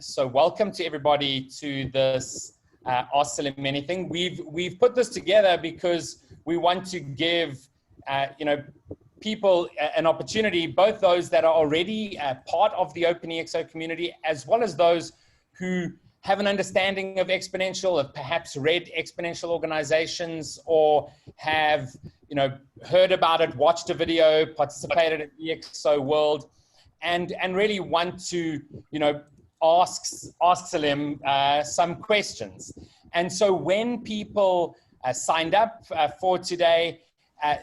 So welcome to everybody to this Ask Salim Anything. We've put this together because we want to give people an opportunity, both those that are already part of the OpenEXO community, as well as those who have an understanding of exponential, have perhaps read exponential organizations, or have heard about it, watched a video, participated in the EXO world, and really want to ask Salim some questions. And so when people signed up for today,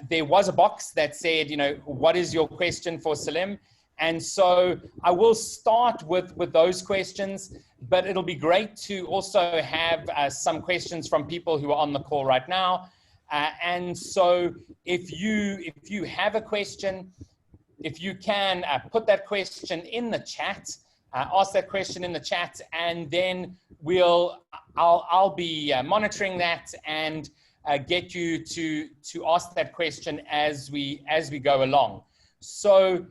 there was a box that said, what is your question for Salim? And so I will start with those questions, but it'll be great to also have some questions from people who are on the call right now. And so if you have a question, if you can put that question in the chat, ask that question in the chat, and then I'll be monitoring that and get you to ask that question as we go along. So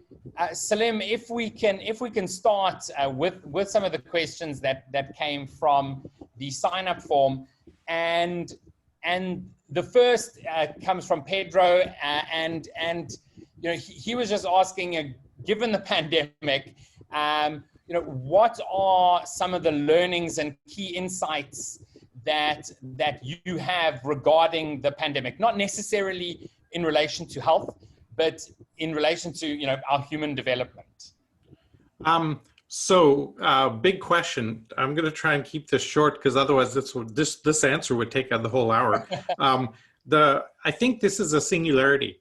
Salim, if we can start with some of the questions that came from the sign up form, and the first comes from Pedro, and he was just asking, given the pandemic, what are some of the learnings and key insights that you have regarding the pandemic, not necessarily in relation to health, but in relation to our human development? Big question. I'm going to try and keep this short because otherwise this answer would take the whole hour. I think this is a singularity.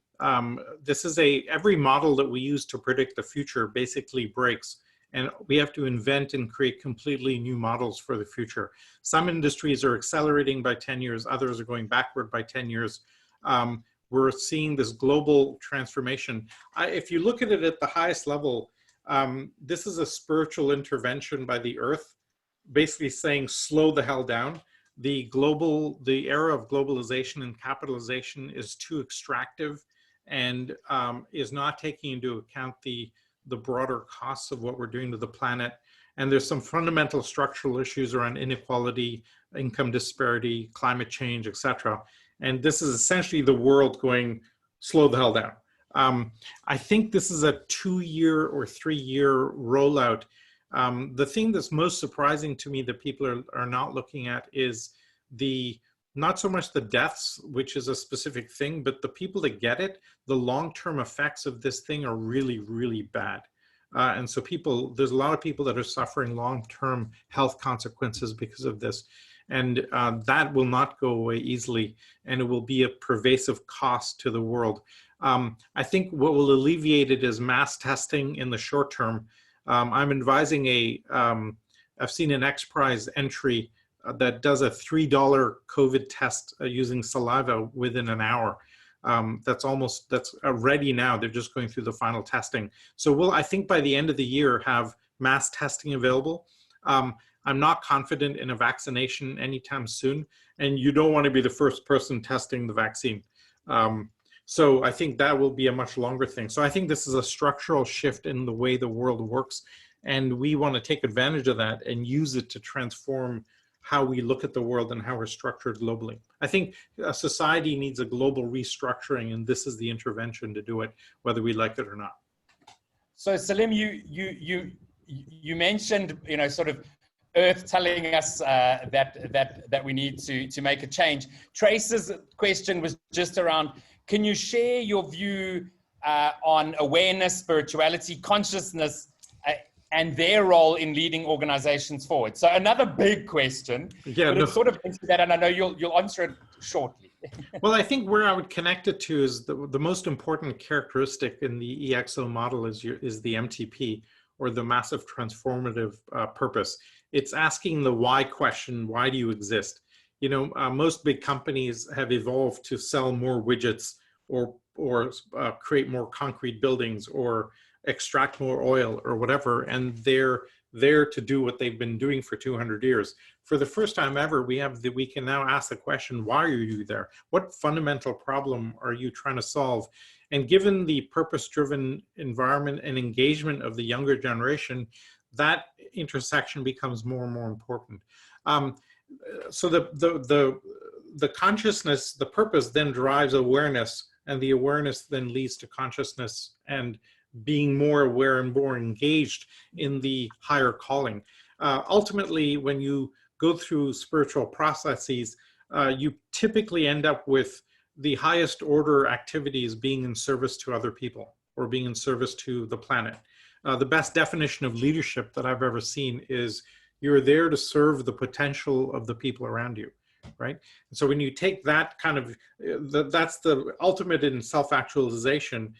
This is every model that we use to predict the future basically breaks, and we have to invent and create completely new models for the future. Some industries are accelerating by 10 years, others are going backward by 10 years. We're seeing this global transformation. If you look at it at the highest level, this is a spiritual intervention by the earth, basically saying, slow the hell down. The era of globalization and capitalization is too extractive and is not taking into account the broader costs of what we're doing to the planet. And there's some fundamental structural issues around inequality, income disparity, climate change, etc. And this is essentially the world going, slow the hell down. I think this is a 2-year or 3-year rollout. The thing that's most surprising to me that people are not looking at is not so much the deaths, which is a specific thing, but the people that get it, the long-term effects of this thing are really, really bad. And so there's a lot of people that are suffering long-term health consequences because of this. And that will not go away easily, and it will be a pervasive cost to the world. I think what will alleviate it is mass testing in the short term. I'm advising I've seen an X Prize entry that does a $3 COVID test using saliva within an hour. That's ready now. They're just going through the final testing. So I think by the end of the year, have mass testing available. I'm not confident in a vaccination anytime soon, and you don't want to be the first person testing the vaccine. So I think that will be a much longer thing. So I think this is a structural shift in the way the world works, and we want to take advantage of that and use it to transform how we look at the world and how we're structured globally. I think a society needs a global restructuring, and this is the intervention to do it, whether we like it or not. So Salim, you mentioned, sort of Earth telling us that we need to make a change. Trace's question was just around, can you share your view on awareness, spirituality, consciousness, and their role in leading organizations forward? So another big question, but it's sort of into that, and I know you'll answer it shortly. Well, I think where I would connect it to is the most important characteristic in the EXO model is the MTP, or the massive transformative purpose. It's asking the why question: why do you exist? Most big companies have evolved to sell more widgets, or create more concrete buildings, or extract more oil, or whatever, and they're there to do what they've been doing for 200 years. For the first time ever, we can now ask the question, why are you there? What fundamental problem are you trying to solve? And given the purpose-driven environment and engagement of the younger generation, that intersection becomes more and more important. So the consciousness, the purpose then drives awareness, and the awareness then leads to consciousness and being more aware and more engaged in the higher calling. Ultimately, when you go through spiritual processes, you typically end up with the highest order activities being in service to other people or being in service to the planet. The best definition of leadership that I've ever seen is you're there to serve the potential of the people around you, right? And so when you take that kind of, that's the ultimate in self-actualization,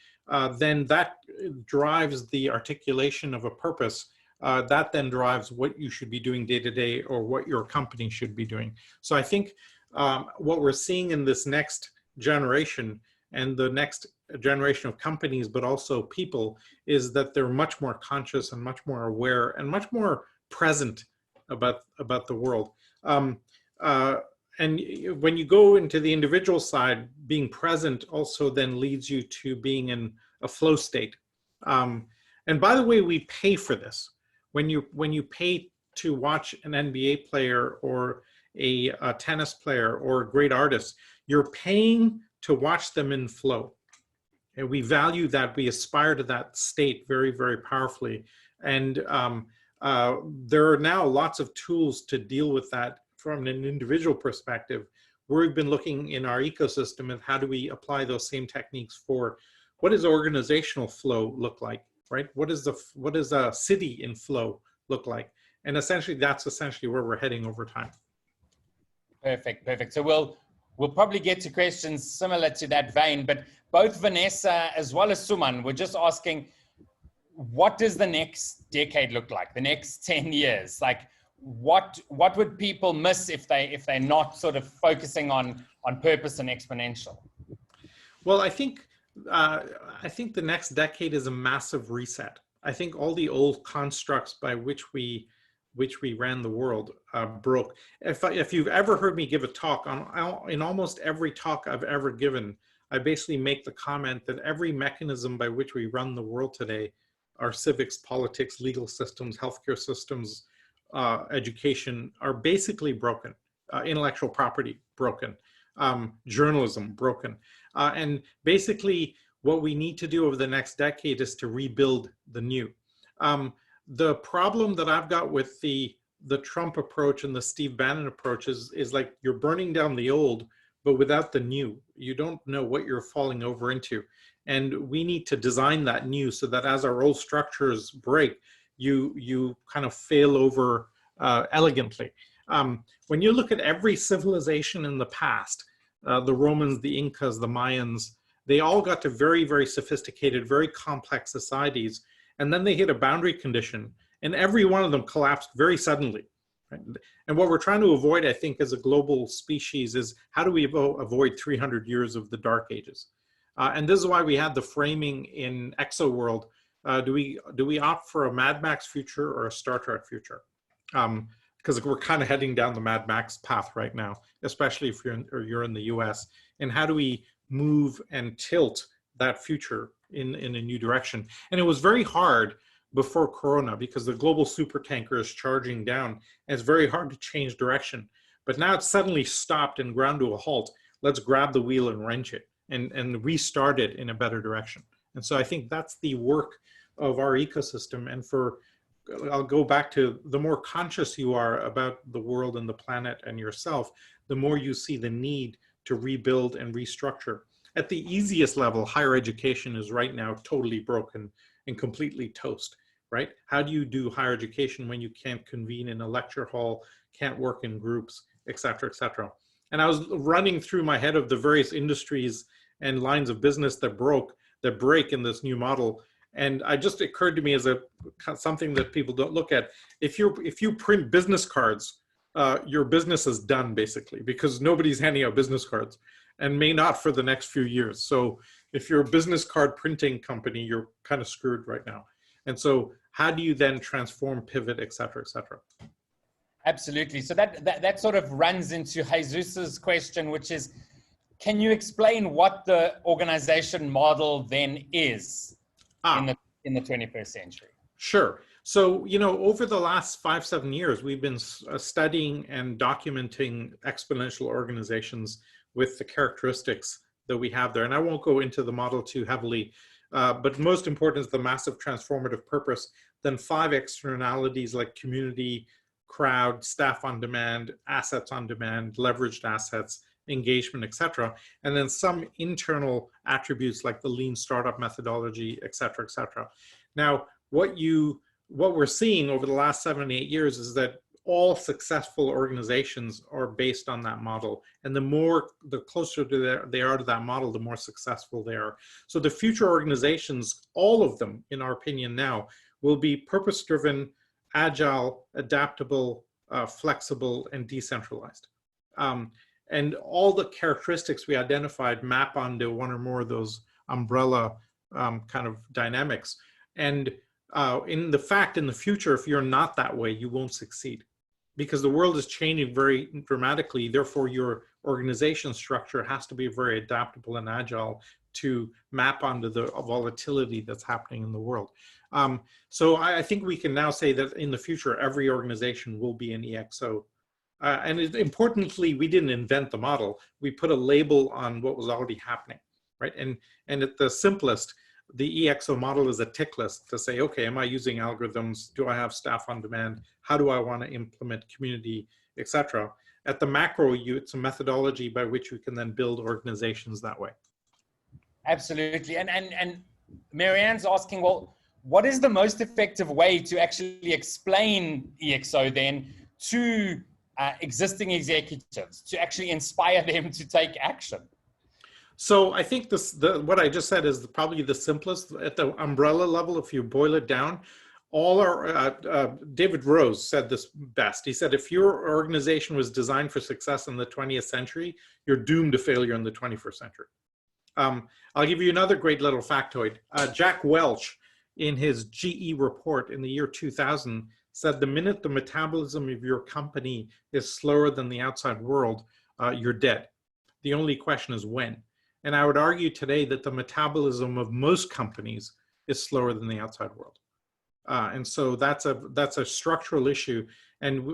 then that drives the articulation of a purpose. That then drives what you should be doing day to day or what your company should be doing. So I think what we're seeing in this next generation and the next generation of companies, but also people, is that they're much more conscious and much more aware and much more present about the world. And when you go into the individual side, being present also then leads you to being in a flow state. And by the way, we pay for this. When you pay to watch an NBA player or a tennis player or a great artist, you're paying to watch them in flow. And we value that, we aspire to that state very, very powerfully. And there are now lots of tools to deal with that from an individual perspective. We've been looking in our ecosystem at how do we apply those same techniques for what does organizational flow look like, right? What is a city in flow look like? And essentially, that's essentially where we're heading over time. Perfect, perfect. So we'll probably get to questions similar to that vein, but both Vanessa as well as Suman were just asking, what does the next decade look like? The next 10 years? Like, what would people miss if they're not sort of focusing on purpose and exponential? Well, I think the next decade is a massive reset. I think all the old constructs by which we ran the world broke. If you've ever heard me give a talk, in almost every talk I've ever given, I basically make the comment that every mechanism by which we run the world today, our civics, politics, legal systems, healthcare systems, education, are basically broken. Intellectual property broken, journalism broken. And basically what we need to do over the next decade is to rebuild the new. The problem that I've got with the Trump approach and the Steve Bannon approach is like you're burning down the old, but without the new. You don't know what you're falling over into. And we need to design that new so that as our old structures break, you kind of fail over elegantly. When you look at every civilization in the past, the Romans, the Incas, the Mayans, they all got to very, very sophisticated, very complex societies. And then they hit a boundary condition, and every one of them collapsed very suddenly. Right? And what we're trying to avoid, I think, as a global species is how do we avoid 300 years of the dark ages? And this is why we had the framing in Exo World. Do we opt for a Mad Max future or a Star Trek future? Because we're kind of heading down the Mad Max path right now, especially if you're in the US. And how do we move and tilt that future in a new direction? And it was very hard before Corona because the global supertanker is charging down and it's very hard to change direction. But now it's suddenly stopped and ground to a halt. Let's grab the wheel and wrench it and restart it in a better direction. And so I think that's the work of our ecosystem. And I'll go back to the more conscious you are about the world and the planet and yourself, the more you see the need to rebuild and restructure. At the easiest level, higher education is right now totally broken and completely toast, right? How do you do higher education when you can't convene in a lecture hall, can't work in groups, et cetera, et cetera? And I was running through my head of the various industries and lines of business that break in this new model. And it just occurred to me as something that people don't look at. If you print business cards, your business is done basically because nobody's handing out business cards and may not for the next few years. So if you're a business card printing company, you're kind of screwed right now. And so how do you then transform, pivot, et cetera, et cetera? Absolutely. So that sort of runs into Jesus's question, which is, can you explain what the organization model then is in the 21st century? Sure. So, you know, over the last 5-7 years, we've been studying and documenting exponential organizations with the characteristics that we have there. And I won't go into the model too heavily, but most important is the massive transformative purpose, then 5 externalities like community, crowd, staff on demand, assets on demand, leveraged assets, engagement, etc. And then some internal attributes like the lean startup methodology, etc., etc. Now, what we're seeing over the last 7-8 years is that all successful organizations are based on that model. And the closer to they are to that model, the more successful they are. So the future organizations, all of them, in our opinion now, will be purpose-driven, agile, adaptable, flexible, and decentralized. And all the characteristics we identified map onto one or more of those umbrella kind of dynamics. And in the future, if you're not that way, you won't succeed, because the world is changing very dramatically. Therefore, your organization structure has to be very adaptable and agile to map onto the volatility that's happening in the world. So I think we can now say that in the future, every organization will be an EXO. And importantly, we didn't invent the model. We put a label on what was already happening, right? And at the simplest, the EXO model is a tick list to say, okay, am I using algorithms? Do I have staff on demand? How do I want to implement community, etc.? At the macro, it's a methodology by which you can then build organizations that way. Absolutely. And Marianne's asking, well, what is the most effective way to actually explain EXO then to existing executives, to actually inspire them to take action? So I think what I just said is probably the simplest at the umbrella level. If you boil it down, David Rose said this best. He said, if your organization was designed for success in the 20th century, you're doomed to failure in the 21st century. I'll give you another great little factoid. Jack Welch, in his GE report in the year 2000, said the minute the metabolism of your company is slower than the outside world, you're dead. The only question is when. And I would argue today that the metabolism of most companies is slower than the outside world. And so that's a structural issue. And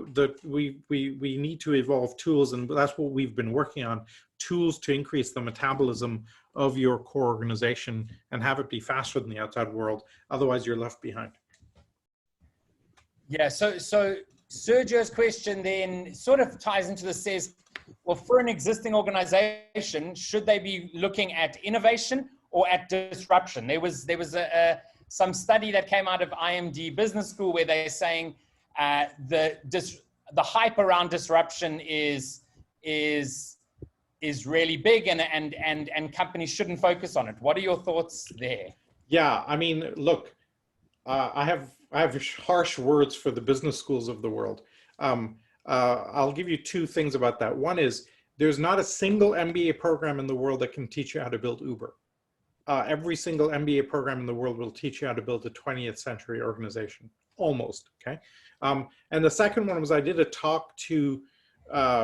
we need to evolve tools, and that's what we've been working on, tools to increase the metabolism of your core organization and have it be faster than the outside world. Otherwise, you're left behind. Yeah, so Sergio's question then sort of ties into this, says, well, for an existing organization, should they be looking at innovation or at disruption? There was some study that came out of IMD Business School where they're saying the hype around disruption is really big, and companies shouldn't focus on it. What are your thoughts there? Yeah, I mean, look, I have harsh words for the business schools of the world. I'll give you 2 things about that. One is there's not a single MBA program in the world that can teach you how to build Uber. Every single MBA program in the world will teach you how to build a 20th century organization, almost, okay? And the second one was I did a talk to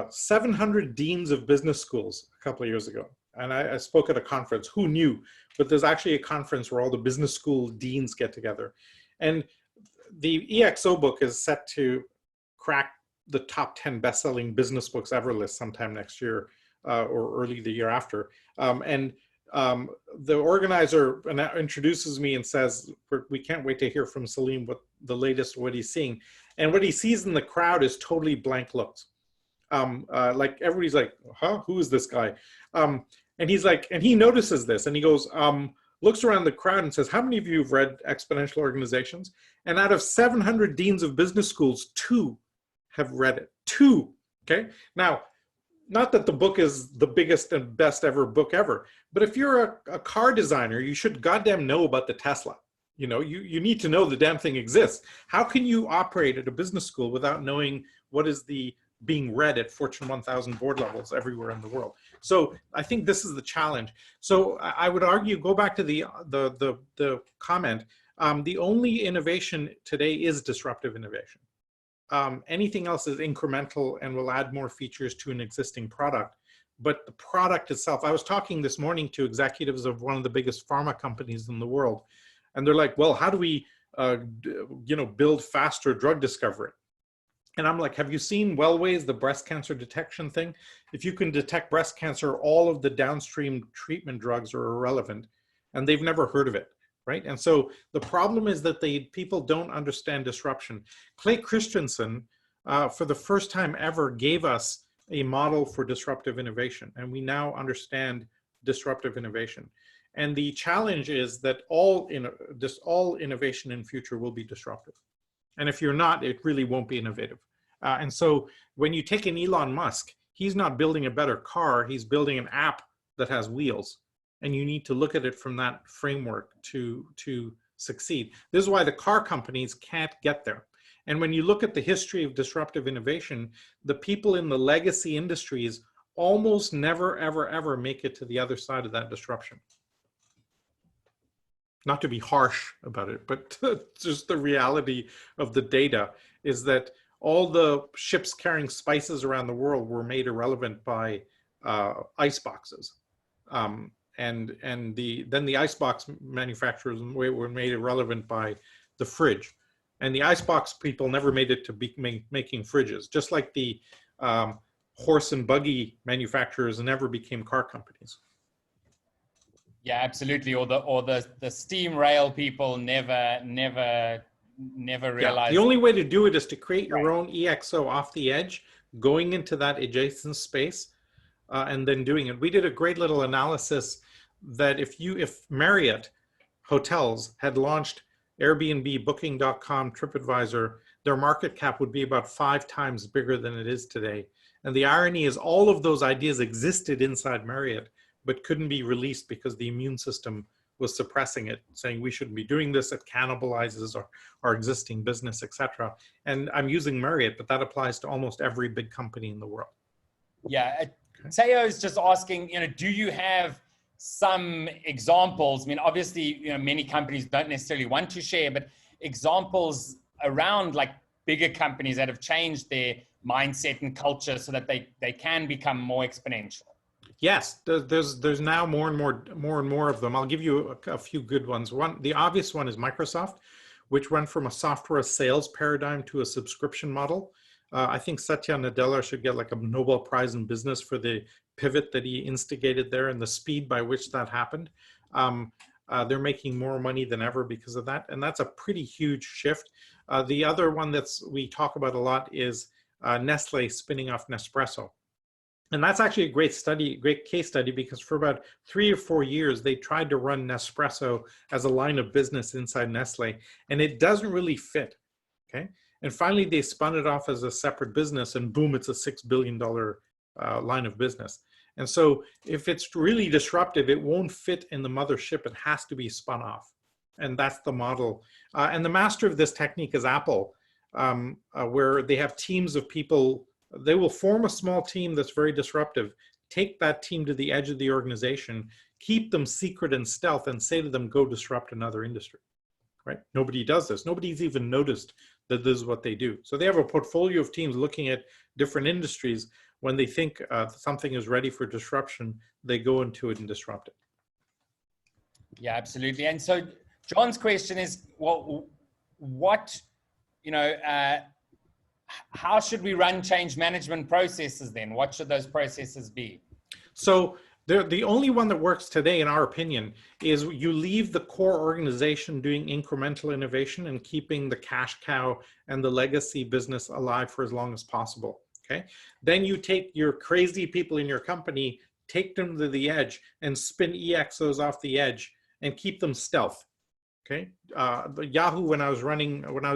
700 deans of business schools a couple of years ago. And I spoke at a conference. Who knew? But there's actually a conference where all the business school deans get together. And the EXO book is set to crack the top 10 best-selling business books ever list sometime next year or early the year after. The organizer introduces me and says, we can't wait to hear from Salim what he's seeing. And what he sees in the crowd is totally blank looks. Like everybody's like, huh, who is this guy? And he's like, and he notices this and he goes, looks around the crowd and says, how many of you have read Exponential Organizations? And out of 700 deans of business schools, 2 have read it. 2, okay? Now, not that the book is the biggest and best ever book ever, but if you're a car designer, you should goddamn know about the Tesla. You know, you need to know the damn thing exists. How can you operate at a business school without knowing what is being read at Fortune 1000 board levels everywhere in the world? So I think this is the challenge. So I would argue, go back to the comment, the only innovation today is disruptive innovation. Anything else is incremental and will add more features to an existing product. But the product itself, I was talking this morning to executives of one of the biggest pharma companies in the world, and they're like, well, how do we build faster drug discovery. And I'm like, have you seen Wellways, the breast cancer detection thing? If you can detect breast cancer, all of the downstream treatment drugs are irrelevant, and they've never heard of it, right? And so the problem is that people don't understand disruption. Clay Christensen, for the first time ever, gave us a model for disruptive innovation, and we now understand disruptive innovation. And the challenge is that all innovation in future will be disruptive. And if you're not, it really won't be innovative. And so when you take an Elon Musk, he's not building a better car, he's building an app that has wheels. And you need to look at it from that framework to succeed. This is why the car companies can't get there. And when you look at the history of disruptive innovation, the people in the legacy industries almost never, ever, ever make it to the other side of that disruption. Not to be harsh about it, but just the reality of the data is that all the ships carrying spices around the world were made irrelevant by ice boxes. Then the icebox manufacturers were made irrelevant by the fridge. And the icebox people never made it to be making fridges, just like the horse and buggy manufacturers never became car companies. Yeah, absolutely. Or the steam rail people never realized. Yeah, the only way to do it is to create your own EXO off the edge, going into that adjacent space, and then doing it. We did a great little analysis that if Marriott hotels had launched Airbnb, Booking.com, TripAdvisor, their market cap would be about 5 times bigger than it is today. And the irony is all of those ideas existed inside Marriott, but couldn't be released because the immune system was suppressing it, saying we shouldn't be doing this, it cannibalizes our existing business, etc. And I'm using Marriott, but that applies to almost every big company in the world. Yeah, Teo is just asking, do you have some examples? I mean, obviously, many companies don't necessarily want to share, but examples around like bigger companies that have changed their mindset and culture so that they can become more exponential. Yes, there's now more and more of them. I'll give you a few good ones. The obvious one is Microsoft, which went from a software sales paradigm to a subscription model. I think Satya Nadella should get like a Nobel Prize in business for the pivot that he instigated there and the speed by which that happened. They're making more money than ever because of that, and that's a pretty huge shift. The other one we talk about a lot is Nestle spinning off Nespresso. And that's actually a great case study, because for about 3 or 4 years, they tried to run Nespresso as a line of business inside Nestle, and it doesn't really fit, okay? And finally, they spun it off as a separate business, and boom, it's a $6 billion line of business. And so if it's really disruptive, it won't fit in the mothership. It has to be spun off. And that's the model. And the master of this technique is Apple, where they have teams of people. They will form a small team that's very disruptive, take that team to the edge of the organization, keep them secret and stealth, and say to them, go disrupt another industry, right? Nobody does this. Nobody's even noticed that this is what they do. So they have a portfolio of teams looking at different industries. When they think something is ready for disruption, they go into it and disrupt it. Yeah, absolutely. And so John's question is, well, how should we run change management processes then? What should those processes be? So the only one that works today, in our opinion, is you leave the core organization doing incremental innovation and keeping the cash cow and the legacy business alive for as long as possible, okay? Then you take your crazy people in your company, take them to the edge and spin EXOs off the edge and keep them stealth. Okay, Yahoo, when I was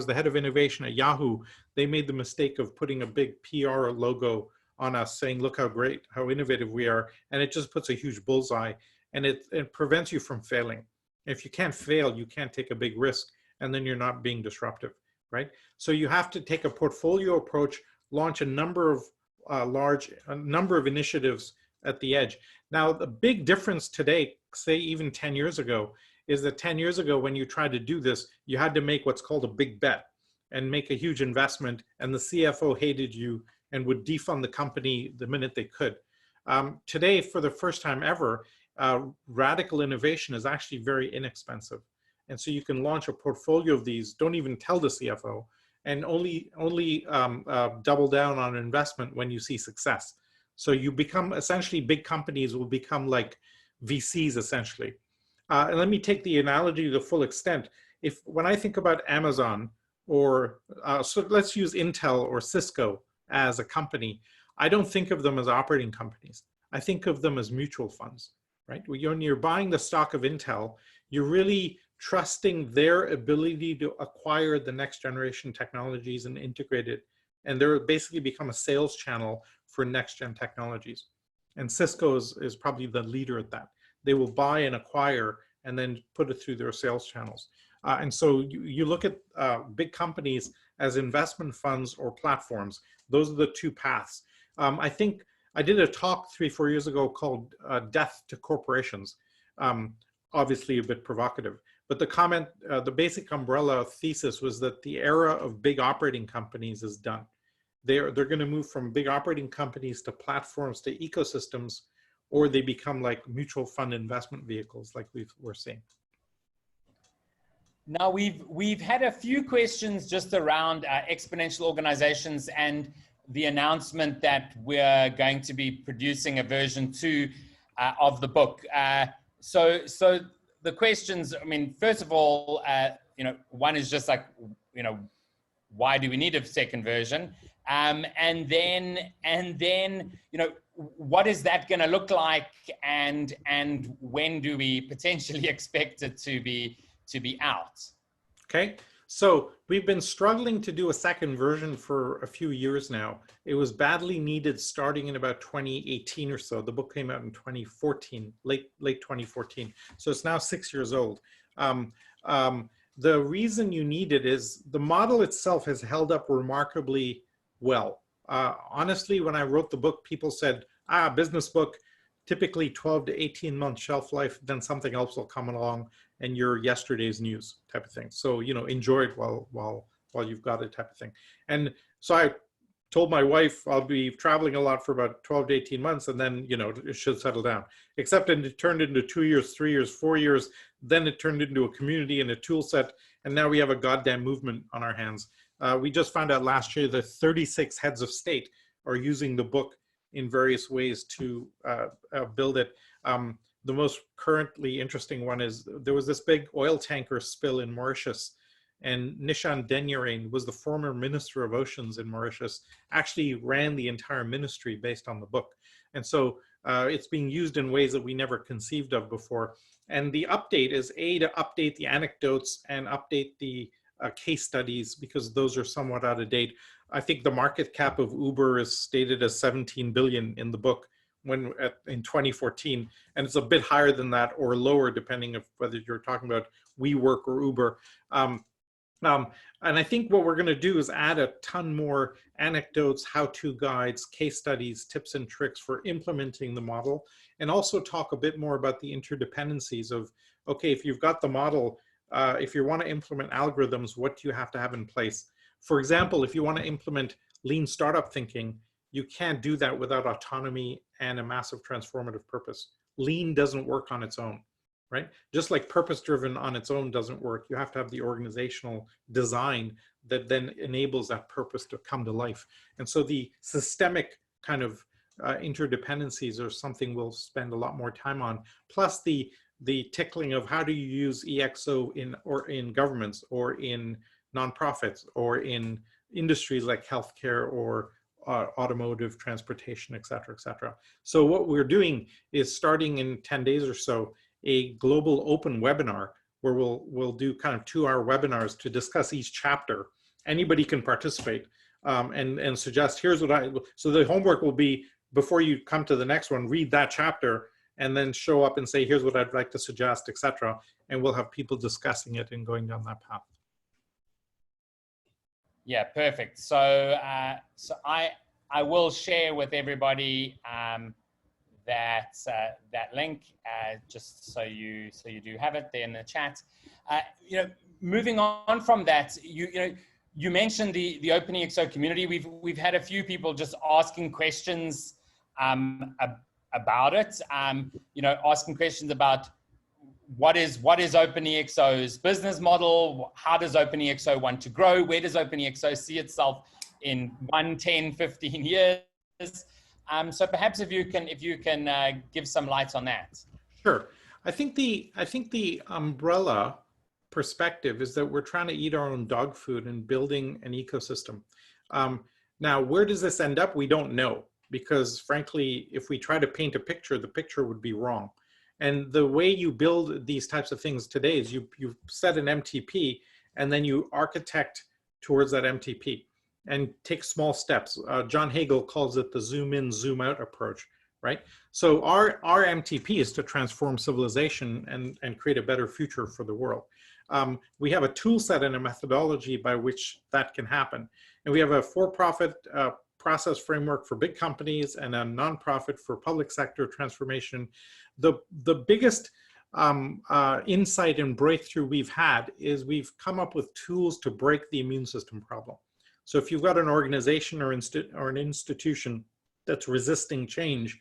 the head of innovation at Yahoo, they made the mistake of putting a big PR logo on us saying, look how great, how innovative we are. And it just puts a huge bullseye, and it prevents you from failing. If you can't fail, you can't take a big risk, and then you're not being disruptive, right? So you have to take a portfolio approach, launch a number of initiatives at the edge. Now, the big difference today, say even 10 years ago, is that 10 years ago, when you tried to do this, you had to make what's called a big bet and make a huge investment, and the CFO hated you and would defund the company the minute they could. Today, for the first time ever, radical innovation is actually very inexpensive. And so you can launch a portfolio of these, don't even tell the CFO, and only double down on investment when you see success. So you become, essentially big companies will become like VCs essentially. And let me take the analogy to the full extent. When I think about Amazon, or so let's use Intel or Cisco as a company, I don't think of them as operating companies. I think of them as mutual funds, right? When you're buying the stock of Intel, you're really trusting their ability to acquire the next generation technologies and integrate it. And they're basically become a sales channel for next gen technologies. And Cisco is probably the leader at that. They will buy and acquire and then put it through their sales channels. And so you look at big companies as investment funds or platforms. Those are the two paths. I think I did a talk 3-4 years ago called Death to Corporations. Obviously a bit provocative, but the comment, the basic umbrella thesis was that the era of big operating companies is done. They're going to move from big operating companies to platforms to ecosystems, or they become like mutual fund investment vehicles like we're seeing. Now we've had a few questions just around exponential organizations and the announcement that we're going to be producing a version 2 of the book. So the questions, I mean, first of all, one is just like, why do we need a second version? And then, what is that going to look like, and when do we potentially expect it to be out? Okay, so we've been struggling to do a second version for a few years now. It was badly needed starting in about 2018 or so. The book came out in 2014, late 2014. So it's now 6 years old. The reason you need it is the model itself has held up remarkably well. Honestly, when I wrote the book, people said, business book, typically 12 to 18 month shelf life, then something else will come along and you're yesterday's news type of thing. So, enjoy it while you've got it type of thing. And so I told my wife I'll be traveling a lot for about 12 to 18 months and then, it should settle down. Except it turned into 2 years, 3 years, 4 years. Then it turned into a community and a tool set. And now we have a goddamn movement on our hands. We just found out last year that 36 heads of state are using the book in various ways to build it. The most currently interesting one is there was this big oil tanker spill in Mauritius, and Nishan Denyarain was the former Minister of Oceans in Mauritius, actually ran the entire ministry based on the book. And so it's being used in ways that we never conceived of before. And the update is to update the anecdotes and update the case studies, because those are somewhat out of date. I think the market cap of Uber is stated as 17 billion in the book in 2014, and it's a bit higher than that or lower depending of whether you're talking about WeWork or Uber. And I think what we're going to do is add a ton more anecdotes, how-to guides, case studies, tips and tricks for implementing the model, and also talk a bit more about the interdependencies of, okay, if you've got the model, if you want to implement algorithms, what do you have to have in place? For example, if you want to implement lean startup thinking, you can't do that without autonomy and a massive transformative purpose. Lean doesn't work on its own, right? Just like purpose-driven on its own doesn't work. You have to have the organizational design that then enables that purpose to come to life. And so the systemic kind of interdependencies are something we'll spend a lot more time on, plus the tickling of how do you use EXO in governments or in nonprofits or in industries like healthcare or automotive, transportation, et cetera, et cetera. So what we're doing is starting in 10 days or so, a global open webinar where we'll do kind of 2-hour webinars to discuss each chapter. Anybody can participate and suggest, here's what so the homework will be, before you come to the next one, read that chapter and then show up and say, here's what I'd like to suggest, et cetera. And we'll have people discussing it and going down that path. Yeah, perfect. So, I will share with everybody that link just so you do have it there in the chat. Moving on from that, you mentioned the OpenEXO community. We've had a few people just asking questions about it. Asking questions about what is OpenEXO's business model? How does OpenEXO want to grow? Where does OpenEXO see itself in 1, 10, 15 years? So perhaps if you can give some light on that. Sure. I think the umbrella perspective is that we're trying to eat our own dog food and building an ecosystem. Now, where does this end up? We don't know, because frankly, if we try to paint a picture, the picture would be wrong. And the way you build these types of things today is you set an MTP and then you architect towards that MTP and take small steps. John Hagel calls it the zoom in, zoom out approach, right? So our MTP is to transform civilization and create a better future for the world. We have a tool set and a methodology by which that can happen. And we have a for-profit process framework for big companies and a nonprofit for public sector transformation. The biggest insight and breakthrough we've had is we've come up with tools to break the immune system problem. So if you've got an organization or an institution that's resisting change,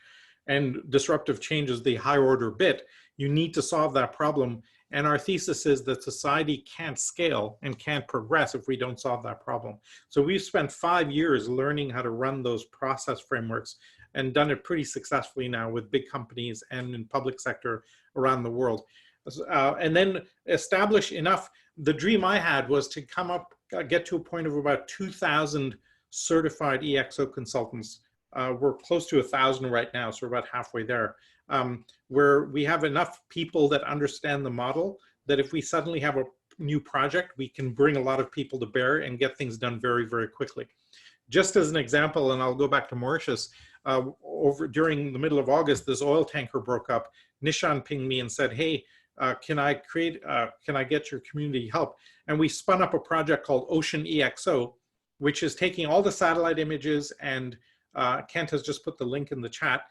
and disruptive change is the high order bit, you need to solve that problem. And our thesis is that society can't scale and can't progress if we don't solve that problem. So we've spent 5 years learning how to run those process frameworks and done it pretty successfully now with big companies and in public sector around the world. And then establish enough. The dream I had was to come up, get to a point of about 2,000 certified EXO consultants. We're close to 1,000 right now, so we're about halfway there, where we have enough people that understand the model that if we suddenly have a new project, we can bring a lot of people to bear and get things done very, very quickly. Just as an example, and I'll go back to Mauritius, during the middle of August, this oil tanker broke up. Nishan pinged me and said, hey, can I get your community help? And we spun up a project called Ocean EXO, which is taking all the satellite images and Kent has just put the link in the chat,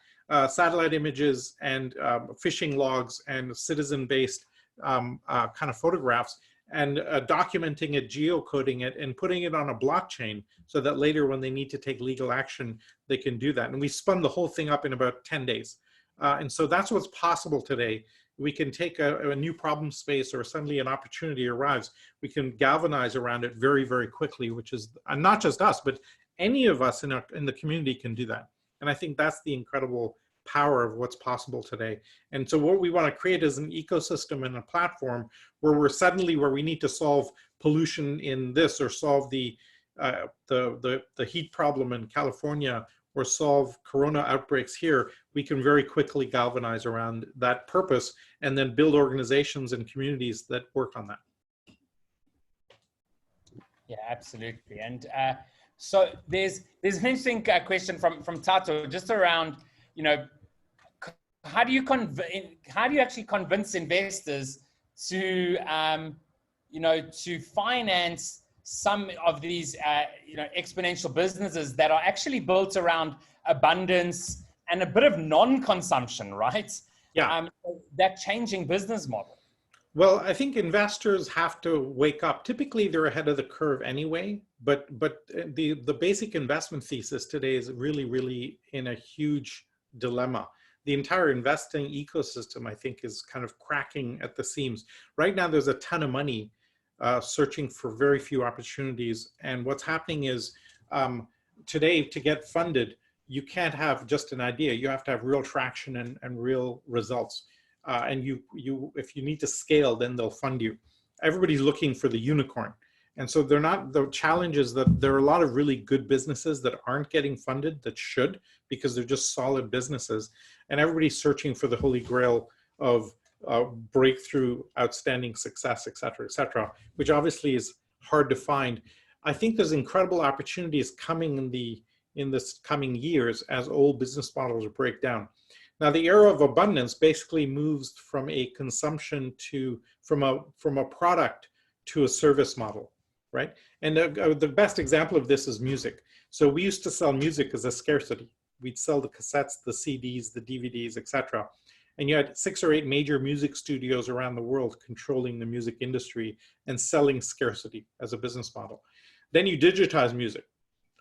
satellite images and fishing logs and citizen-based kind of photographs and documenting it, geocoding it, and putting it on a blockchain so that later when they need to take legal action, they can do that. And we spun the whole thing up in about 10 days. And so that's what's possible today. We can take a new problem space or suddenly an opportunity arrives. We can galvanize around it very, very quickly, which is not just us, but any of us in the community can do that. And I think that's the incredible power of what's possible today. And so what we want to create is an ecosystem and a platform where where we need to solve pollution in this or solve the heat problem in California or solve corona outbreaks here, we can very quickly galvanize around that purpose and then build organizations and communities that work on that. Yeah, absolutely. And so there's an interesting question from Tato just around, how do you actually convince investors to to finance some of these exponential businesses that are actually built around abundance and a bit of non-consumption, right? Yeah. That changing business model. Well, I think investors have to wake up. Typically, they're ahead of the curve anyway, but the basic investment thesis today is really, really in a huge dilemma. The entire investing ecosystem, I think, is kind of cracking at the seams. Right now, there's a ton of money searching for very few opportunities. And what's happening is today, to get funded, you can't have just an idea. You have to have real traction and real results. And if you need to scale, then they'll fund you. Everybody's looking for the unicorn. And so the challenge is that there are a lot of really good businesses that aren't getting funded that should, because they're just solid businesses. And everybody's searching for the holy grail of breakthrough, outstanding success, et cetera, which obviously is hard to find. I think there's incredible opportunities coming in this coming years as old business models break down. Now, the era of abundance basically moves from a consumption from a product to a service model, right? And the best example of this is music. So we used to sell music as a scarcity. We'd sell the cassettes, the CDs, the DVDs, et cetera. And you had 6 or 8 major music studios around the world controlling the music industry and selling scarcity as a business model. Then you digitize music,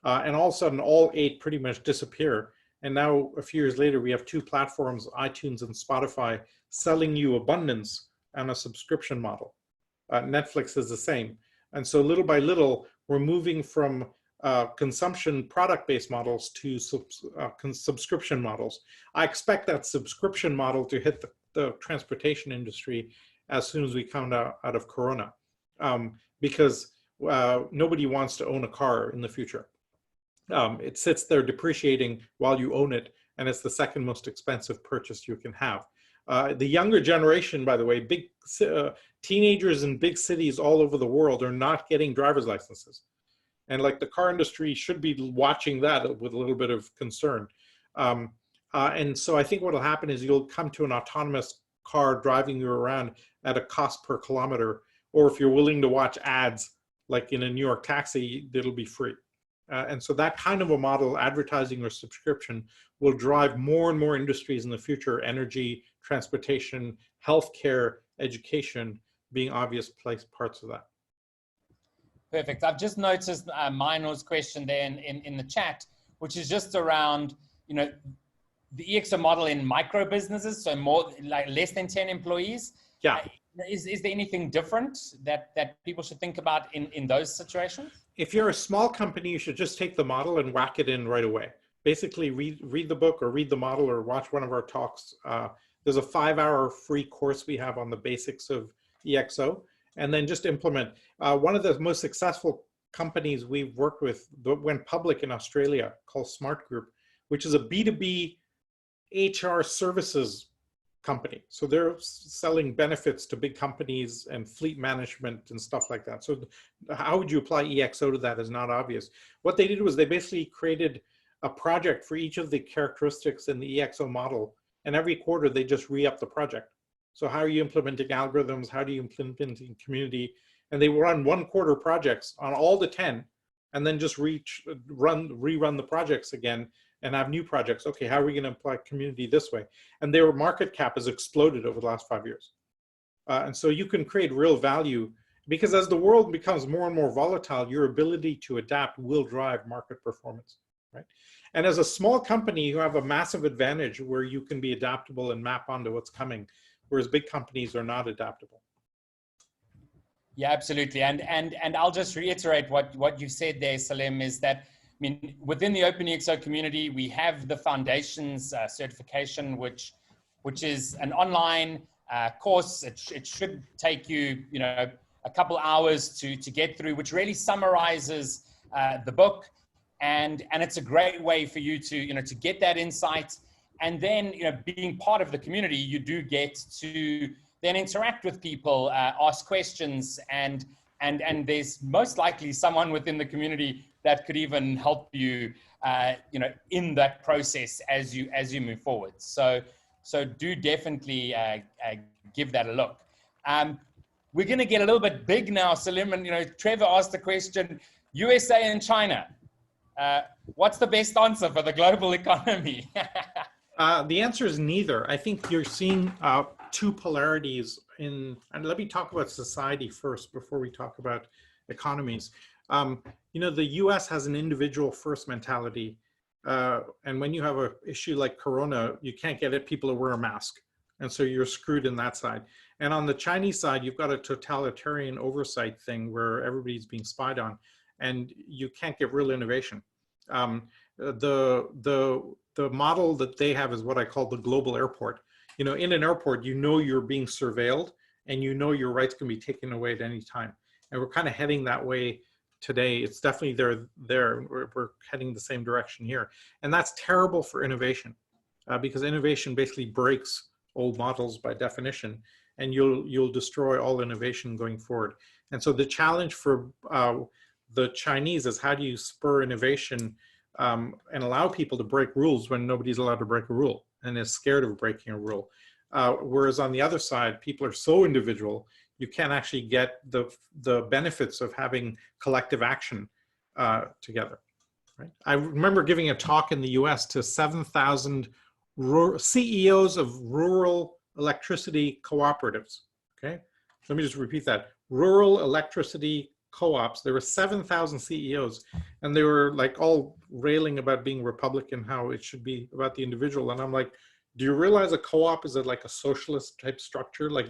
and all of a sudden all 8 pretty much disappear. And now a few years later, we have 2 platforms, iTunes and Spotify, selling you abundance on a subscription model. Netflix is the same. And so little by little, we're moving from consumption product-based models to subscription models. I expect that subscription model to hit the transportation industry as soon as we come out of Corona, because nobody wants to own a car in the future. It sits there depreciating while you own it, and it's the second most expensive purchase you can have. The younger generation, by the way, teenagers in big cities all over the world are not getting driver's licenses. And like the car industry should be watching that with a little bit of concern. And so I think what will happen is you'll come to an autonomous car driving you around at a cost per kilometer, or if you're willing to watch ads, like in a New York taxi, it'll be free. And so that kind of a model, advertising or subscription, will drive more and more industries in the future: energy, transportation, healthcare, education being obvious parts of that. Perfect. I've just noticed Minor's question there in the chat, which is just around, the EXO model in micro businesses, so more like less than 10 employees. Yeah. Is there anything different that people should think about in those situations? If you're a small company, you should just take the model and whack it in right away. Basically, read the book or read the model or watch one of our talks. There's a 5-hour free course we have on the basics of EXO, and then just implement. One of the most successful companies we've worked with went public in Australia, called Smart Group, which is a B2B HR services company. So they're selling benefits to big companies and fleet management and stuff like that. So how would you apply EXO to that is not obvious. What they did was they basically created a project for each of the characteristics in the EXO model, and every quarter they just re-up the project. So how are you implementing algorithms? How do you implement in community? And they run 1-quarter projects on all the 10, and then just rerun the projects again and have new projects. Okay, how are we going to apply community this way? And their market cap has exploded over the last 5 years. And so you can create real value, because as the world becomes more and more volatile, your ability to adapt will drive market performance, right? And as a small company, you have a massive advantage where you can be adaptable and map onto what's coming, whereas big companies are not adaptable. Yeah, absolutely. And I'll just reiterate what you said there, Salim, is that, within the OpenEXO community, we have the Foundations certification, which is an online course. It should take you, a couple hours to get through, which really summarizes the book. And it's a great way for you to get that insight. And then, being part of the community, you do get to then interact with people, ask questions, and there's most likely someone within the community that could even help you, in that process as you move forward. So do definitely give that a look. We're going to get a little bit big now, Salim, and Trevor asked the question: USA and China. What's the best answer for the global economy? The answer is neither. I think you're seeing two polarities and let me talk about society first before we talk about economies. The US has an individual first mentality. And when you have an issue like Corona, you can't get people to wear a mask. And so you're screwed in that side. And on the Chinese side, you've got a totalitarian oversight thing where everybody's being spied on, and you can't get real innovation. The model that they have is what I call the global airport. In an airport, you're being surveilled, and your rights can be taken away at any time. And we're kind of heading that way today. It's definitely there. We're heading the same direction here. And that's terrible for innovation, because innovation basically breaks old models by definition, and you'll destroy all innovation going forward. And so the challenge for the Chinese is, how do you spur innovation and allow people to break rules when nobody's allowed to break a rule and is scared of breaking a rule? Whereas on the other side, people are so individual, you can't actually get the benefits of having collective action together. Right? I remember giving a talk in the US to 7,000 CEOs of rural electricity cooperatives. Okay, let me just repeat that. Rural electricity co-ops. There were 7,000 CEOs, and they were like all railing about being Republican, how it should be about the individual. And I'm like, do you realize a co-op is like a socialist type structure? Like,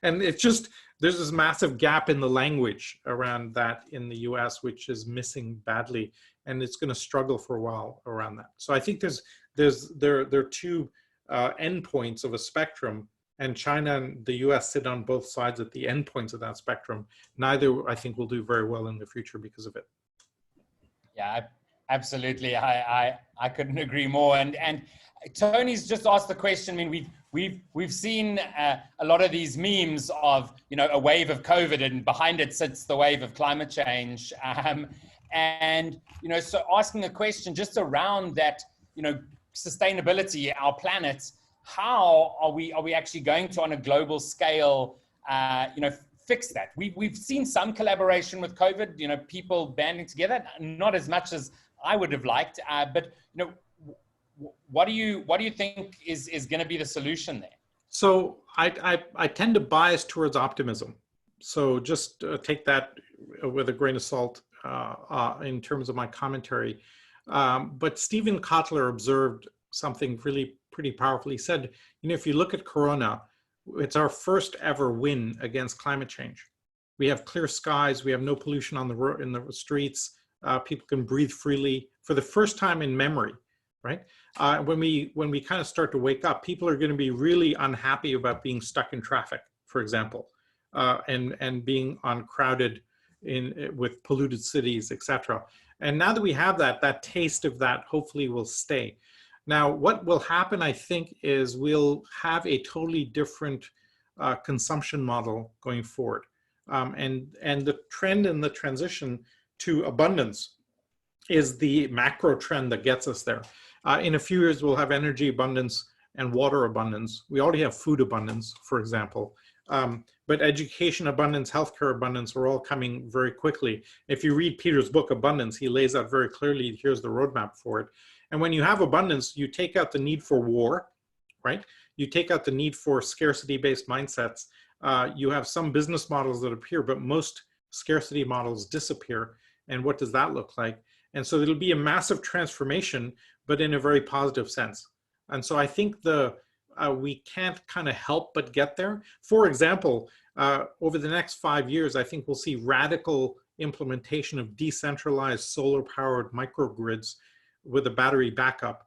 And it's just, there's this massive gap in the language around that in the US, which is missing badly. And it's going to struggle for a while around that. So I think there are two endpoints of a spectrum, and China and the US sit on both sides at the endpoints of that spectrum. Neither, I think, will do very well in the future because of it. Yeah, absolutely. I couldn't agree more. And Tony's just asked the question. I mean, we've seen a lot of these memes of, you know, a wave of COVID, and behind it sits the wave of climate change. And, you know, so asking a question just around that, you know, sustainability, our planet, how are we actually going to, on a global scale, you know, fix that? We've seen some collaboration with COVID, you know, people banding together, not as much as I would have liked, but, you know, what do you think is going to be the solution there? So I tend to bias towards optimism. So just take that with a grain of salt in terms of my commentary. But Stephen Kotler observed something really pretty powerful. He said, you know, if you look at Corona, it's our first ever win against climate change. We have clear skies. We have no pollution on the road, in the streets. People can breathe freely for the first time in memory, right? When we kind of start to wake up, people are going to be really unhappy about being stuck in traffic, for example, and being on crowded with polluted cities, etc. And now that we have that taste of that hopefully will stay. Now, what will happen, I think, is we'll have a totally different consumption model going forward. And the trend and the transition to abundance is the macro trend that gets us there. In a few years, we'll have energy abundance and water abundance. We already have food abundance, for example. But education abundance, healthcare abundance are all coming very quickly. If you read Peter's book, Abundance, he lays out very clearly, here's the roadmap for it. And when you have abundance, you take out the need for war, right? You take out the need for scarcity-based mindsets. You have some business models that appear, but most scarcity models disappear. And what does that look like? And so it'll be a massive transformation, but in a very positive sense. And so I think we can't kind of help but get there. For example, over the next 5 years, I think we'll see radical implementation of decentralized solar-powered microgrids with a battery backup,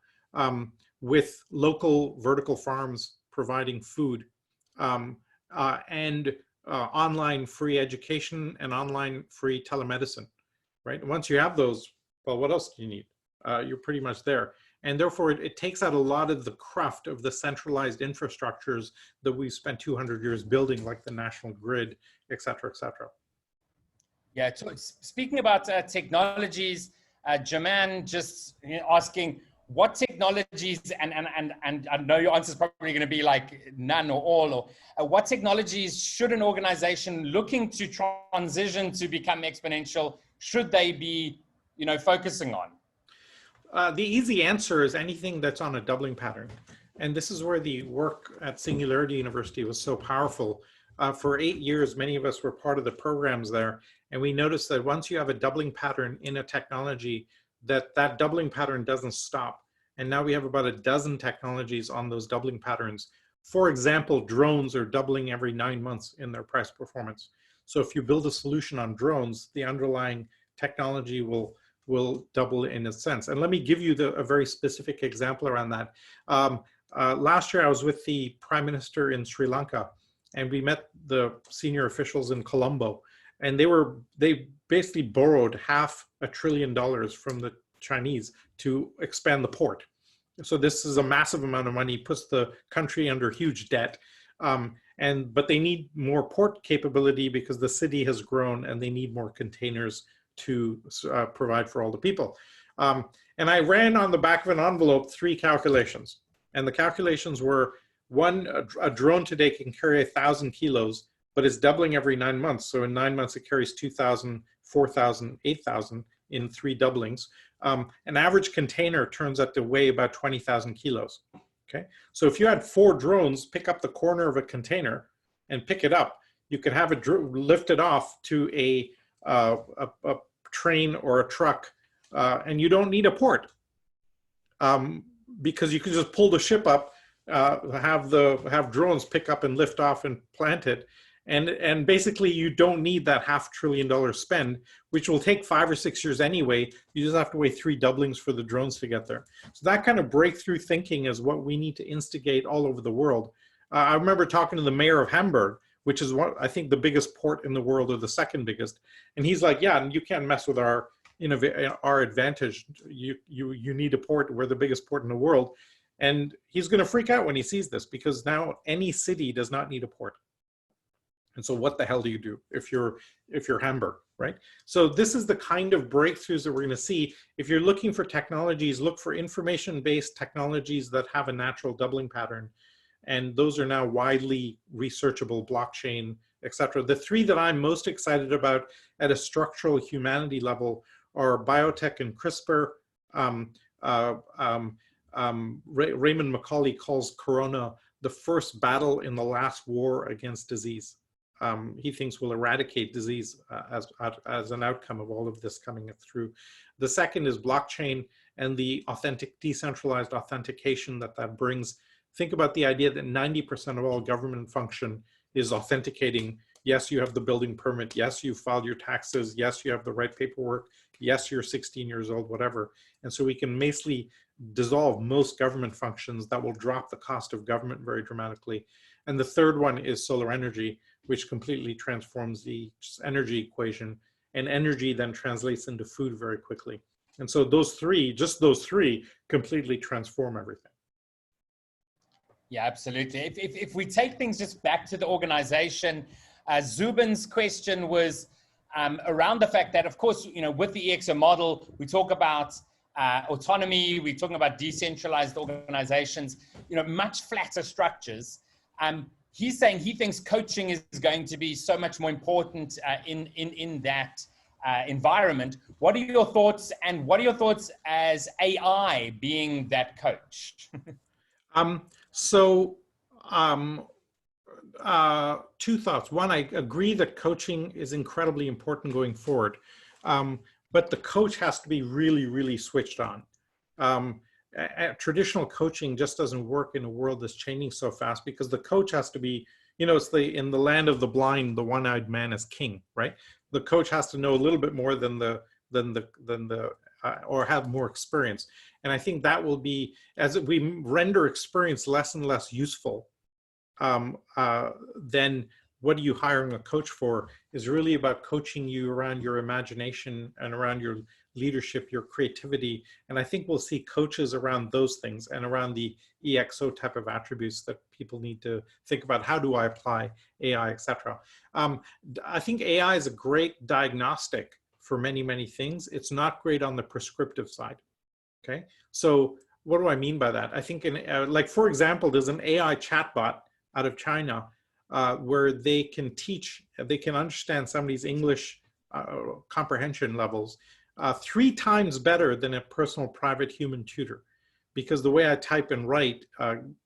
with local vertical farms providing food, and online free education and online free telemedicine, right? Once you have those, well, what else do you need? You're pretty much there. And therefore, it takes out a lot of the cruft of the centralized infrastructures that we've spent 200 years building, like the national grid, et cetera, et cetera. Yeah, so speaking about technologies, Jaman just asking, what technologies, and I know your answer is probably going to be like none or all, or what technologies should an organization looking to transition to become exponential, should they be, you know, focusing on? The easy answer is anything that's on a doubling pattern. And this is where the work at Singularity University was so powerful. For 8 years, many of us were part of the programs there. And we noticed that once you have a doubling pattern in a technology, that doubling pattern doesn't stop. And now we have about a dozen technologies on those doubling patterns. For example, drones are doubling every 9 months in their price performance. So if you build a solution on drones, the underlying technology will double in a sense. And let me give you a very specific example around that. Last year, I was with the Prime Minister in Sri Lanka, and we met the senior officials in Colombo, and they basically borrowed $500 billion from the Chinese to expand the port. So this is a massive amount of money, puts the country under huge debt. But they need more port capability because the city has grown and they need more containers to provide for all the people. And I ran on the back of an envelope 3 calculations. And the calculations were, one, a drone today can carry 1,000 kilos, but it's doubling every 9 months. So in 9 months, it carries 2,000, 4,000, 8,000 in 3 doublings. An average container turns out to weigh about 20,000 kilos. Okay, so if you had 4 drones pick up the corner of a container and pick it up, you could have it lifted off to a train or a truck, and you don't need a port, because you can just pull the ship up, have drones pick up and lift off and plant it. And basically you don't need that $500 billion spend, which will take 5 or 6 years anyway. You just have to wait 3 doublings for the drones to get there. So that kind of breakthrough thinking is what we need to instigate all over the world. I remember talking to the mayor of Hamburg, which is what I think the biggest port in the world, or the second biggest. And he's like, yeah, you can't mess with our advantage. You need a port. We're the biggest port in the world. And he's going to freak out when he sees this, because now any city does not need a port. And so what the hell do you do if you're Hamburg, right? So this is the kind of breakthroughs that we're going to see. If you're looking for technologies, look for information-based technologies that have a natural doubling pattern. And those are now widely researchable, blockchain, etc. The 3 that I'm most excited about at a structural humanity level are biotech and CRISPR. Raymond Macaulay calls Corona the first battle in the last war against disease. He thinks we'll eradicate disease as an outcome of all of this coming through. The second is blockchain and the decentralized authentication that brings. Think about the idea that 90% of all government function is authenticating. Yes, you have the building permit. Yes, you filed your taxes. Yes, you have the right paperwork. Yes, you're 16 years old, whatever. And so we can basically dissolve most government functions. That will drop the cost of government very dramatically. And the third one is solar energy, which completely transforms the energy equation. And energy then translates into food very quickly. And so those 3, just those 3, completely transform everything. Yeah, absolutely. If we take things just back to the organization, Zubin's question was around the fact that, of course, with the EXO model, we talk about autonomy, we're talking about decentralized organizations, much flatter structures. He's saying he thinks coaching is going to be so much more important in that environment. What are your thoughts, and what are your thoughts as AI being that coach? 2 thoughts. One, I agree that coaching is incredibly important going forward, but the coach has to be really, really switched on. Traditional coaching just doesn't work in a world that's changing so fast, because the coach has to be, it's in the land of the blind, the one-eyed man is king, right? The coach has to know a little bit more than or have more experience. And I think that will be, as we render experience less and less useful, then what are you hiring a coach for is really about coaching you around your imagination and around your leadership, your creativity. And I think we'll see coaches around those things and around the EXO type of attributes that people need to think about. How do I apply AI, etc. I think AI is a great diagnostic for many, many things. It's not great on the prescriptive side. Okay, so what do I mean by that? I think like, for example, there's an AI chatbot out of China where they can understand somebody's English comprehension levels 3 times better than a personal private human tutor, because the way I type and write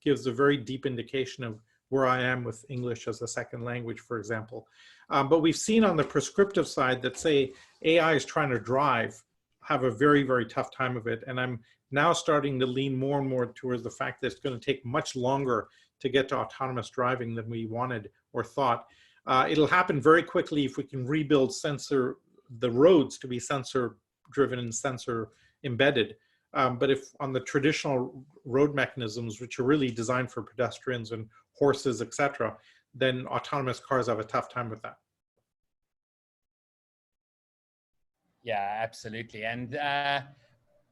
gives a very deep indication of where I am with English as a second language, for example. But we've seen on the prescriptive side that, say, AI is trying to drive, have a very, very tough time of it. And I'm now starting to lean more and more towards the fact that it's going to take much longer to get to autonomous driving than we wanted or thought. It'll happen very quickly if we can rebuild the roads to be sensor driven and sensor embedded. But if on the traditional road mechanisms, which are really designed for pedestrians and horses, etc., then autonomous cars have a tough time with that. Yeah, absolutely. And